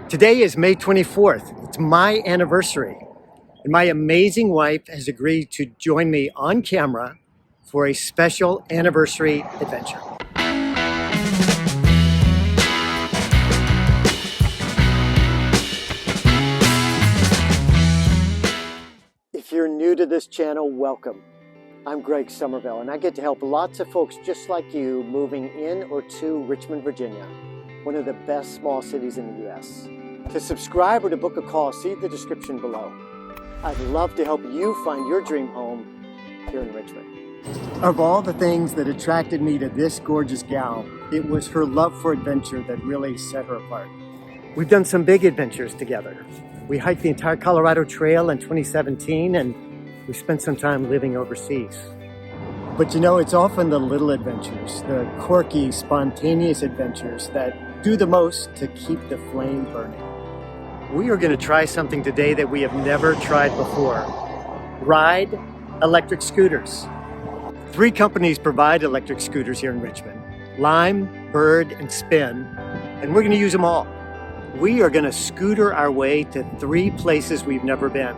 Today is May 24th. It's my anniversary. And my amazing wife has agreed to join me on camera for a special anniversary adventure. If you're new to this channel, welcome. I'm Greg Somerville, and I get to help lots of folks just like you moving in or to Richmond, Virginia, one of the best small cities in the U.S. To subscribe or to book a call, see the description below. I'd love to help you find your dream home here in Richmond. Of all the things that attracted me to this gorgeous gal, it was her love for adventure that really set her apart. We've done some big adventures together. We hiked the entire Colorado Trail in 2017, and we spent some time living overseas. But you know, it's often the little adventures, the quirky, spontaneous adventures that do the most to keep the flame burning. We are going to try something today that we have never tried before. Ride electric scooters. 3 companies provide electric scooters here in Richmond: Lime, Bird, and Spin, and we're going to use them all. We are going to scooter our way to 3 places we've never been.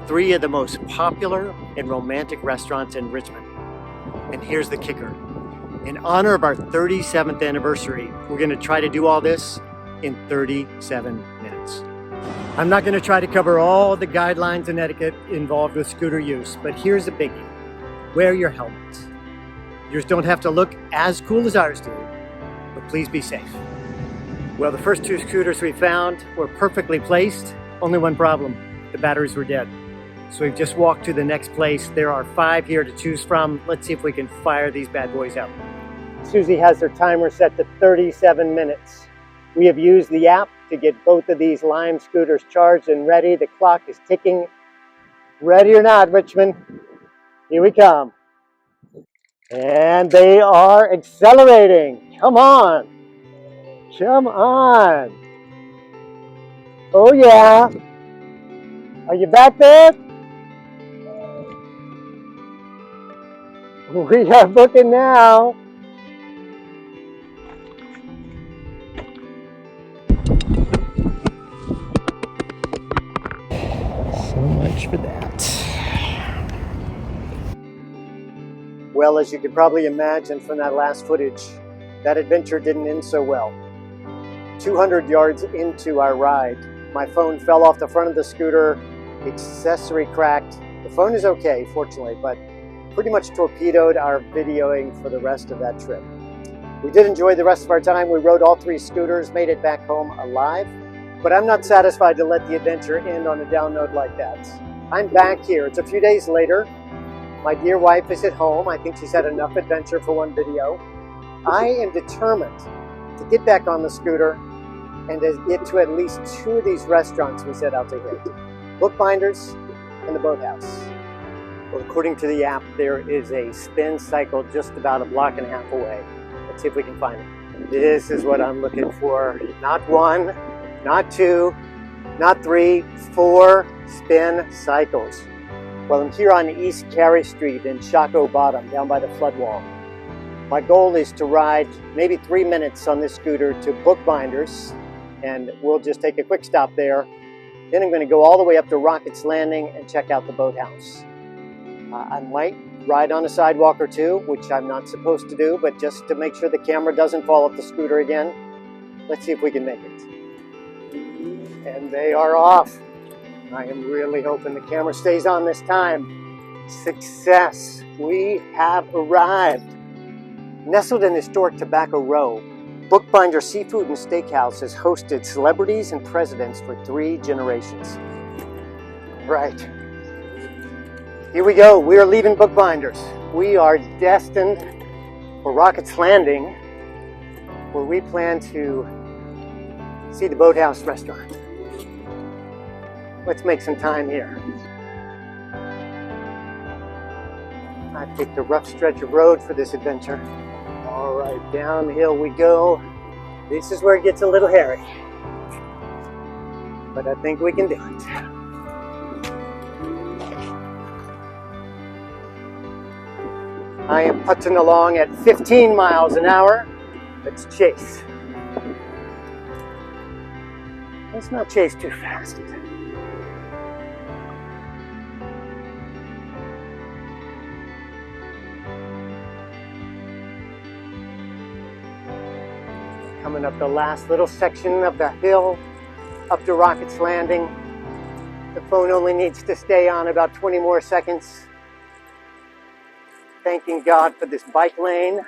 3 of the most popular and romantic restaurants in Richmond. And here's the kicker. In honor of our 37th anniversary, we're going to try to do all this in 37 minutes. I'm not going to try to cover all the guidelines and etiquette involved with scooter use, but here's a biggie. Wear your helmets. Yours don't have to look as cool as ours do, but please be safe. Well, the first 2 scooters we found were perfectly placed. Only one problem: the batteries were dead. So we've just walked to the next place. There are 5 here to choose from. Let's see if we can fire these bad boys up. Susie has her timer set to 37 minutes. We have used the app to get both of these Lime scooters charged and ready. The clock is ticking. Ready or not, Richmond? Here we come. And they are accelerating. Come on. Come on. Oh yeah. Are you back there? We are booking now. So much for that. Well, as you could probably imagine from that last footage, that adventure didn't end so well. 200 yards into our ride, my phone fell off the front of the scooter, accessory cracked. The phone is okay, fortunately, but pretty much torpedoed our videoing for the rest of that trip. We did enjoy the rest of our time. We rode all 3 scooters, made it back home alive, but I'm not satisfied to let the adventure end on a down note like that. I'm back here. It's a few days later. My dear wife is at home. I think she's had enough adventure for one video. I am determined to get back on the scooter and to get to at least 2 of these restaurants we set out to hit: Bookbinders and the Boathouse. Well, according to the app, there is a spin cycle just about a block and a half away. Let's see if we can find it. This is what I'm looking for. Not 1, not 2, not 3, 4 spin cycles. Well, I'm here on East Carey Street in Shockoe Bottom, down by the flood wall. My goal is to ride maybe 3 minutes on this scooter to Bookbinders, and we'll just take a quick stop there. Then I'm going to go all the way up to Rocket's Landing and check out the Boathouse. I might ride on a sidewalk or 2, which I'm not supposed to do, but just to make sure the camera doesn't fall off the scooter again. Let's see if we can make it. And they are off. I am really hoping the camera stays on this time. Success! We have arrived. Nestled in historic Tobacco Row, Bookbinder Seafood and Steakhouse has hosted celebrities and presidents for 3 generations. Right. Here we go. We are leaving Bookbinders. We are destined for Rocket's Landing, where we plan to see the Boathouse restaurant. Let's make some time here. I picked a rough stretch of road for this adventure. All right, downhill we go. This is where it gets a little hairy, but I think we can do it. I am putting along at 15 miles an hour. Let's chase. Let's not chase too fast. Coming up the last little section of the hill up to Rocket's Landing. The phone only needs to stay on about 20 more seconds. Thanking God for this bike lane.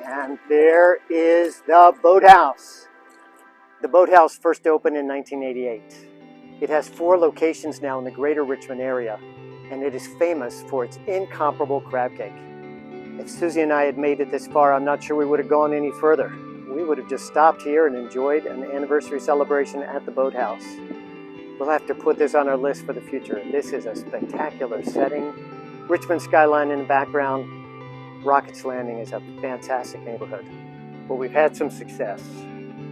And there is the Boathouse. The Boathouse first opened in 1988. It has 4 locations now in the greater Richmond area, and it is famous for its incomparable crab cake. If Susie and I had made it this far, I'm not sure we would have gone any further. We would have just stopped here and enjoyed an anniversary celebration at the Boathouse. We'll have to put this on our list for the future. This is a spectacular setting. Richmond skyline in the background. Rocket's Landing is a fantastic neighborhood. Well, we've had some success.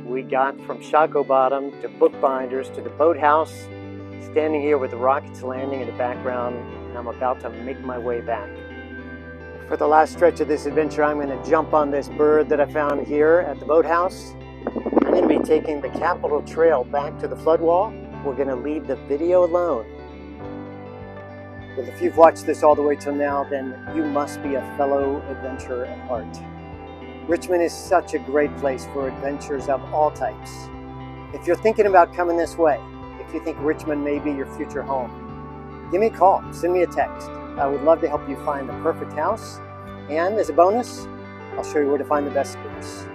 We got from Shockoe Bottom to Bookbinders to the Boathouse, standing here with the Rocket's Landing in the background, and I'm about to make my way back. For the last stretch of this adventure, I'm going to jump on this bird that I found here at the Boathouse. I'm going to be taking the Capitol Trail back to the floodwall. We're going to leave the video alone. Well, if you've watched this all the way till now, then you must be a fellow adventurer at heart. Richmond is such a great place for adventures of all types. If you're thinking about coming this way, if you think Richmond may be your future home, give me a call, send me a text. I would love to help you find the perfect house. And as a bonus, I'll show you where to find the best scooters.